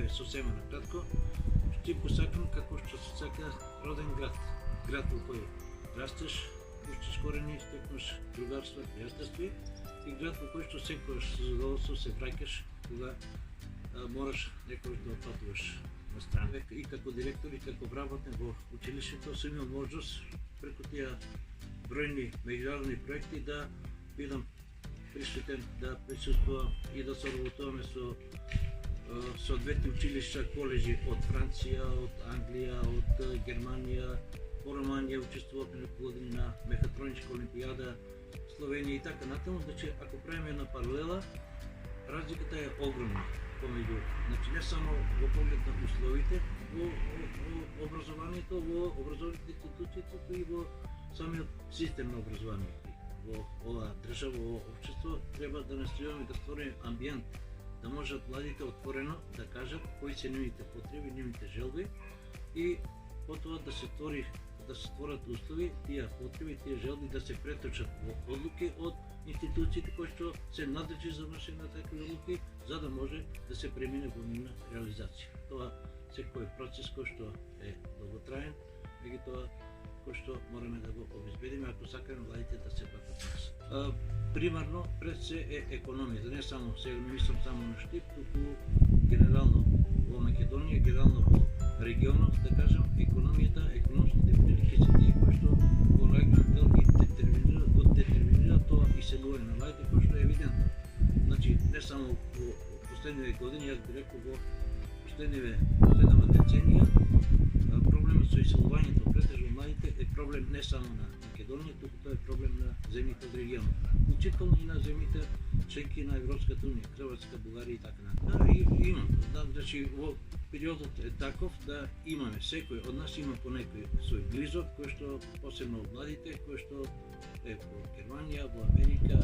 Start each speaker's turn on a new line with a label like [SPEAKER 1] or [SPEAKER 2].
[SPEAKER 1] сосема накратко, ти посакам како што се сака роден град, град во кој растеш, пуштиш корени, стекнеш другарство, пријателство и град во кој што секогаш со задоволство се враќаш кога мораш некој да отпатуваш на страна. И како директор и како вработен во училиштето сум имал можност преку тие бројни меѓународни проекти да бидам присутен, да присуствувам и да соработуваме со соодветни училишта, коледжи од Франција, од Англија, од Германија, по Романија учествувавме неколку години на мехатроничка олимпијада, Словенија и така натаму, значи ако правиме една паралела, разликата е огромна помеѓу, значи не само во поглед на условите во образованието, во образовните институции, туку и во самиот систем на образование. Во оваа држава, во општество треба да настојуваме да створиме амбиент, да можат младите отворено да кажат кои се нивните потреби, нивните желби и потоа да се створат услови тие потреби, тие желби да се преточат во одлуки од институциите кои што се надлежни за вршење на такви одлуки, за да може да се премине во нивна реализација. Тоа секој процес кој што е долготраен, меѓутоа кој што мораме да го обезбедиме ако сакаме младите да се пратат нас. Примарно пред се е економијата, не само сега не мислам само на Штип, туку генерално во Македонија, генерално во регионот, да кажам, економијата, економските прилики се тие кои што во најголем дел ги детерминира тоа иселување на младите, кој што е евидентно. Значи, не само во последниве години, јас би рекол во последнава деценија, проблемот со иселувањето претежно младите е проблем не само на Македонија, туку тоа е проблем на земјите од регионот, вклучително и на земјите членки на Европската унија, Хрватска, Бугарија и така натаму. Да, и имам, значи во периодот е таков да имаме, секој од нас има по некој свој близок, кој што посебно од младите, кој што е во Германија, во Америка,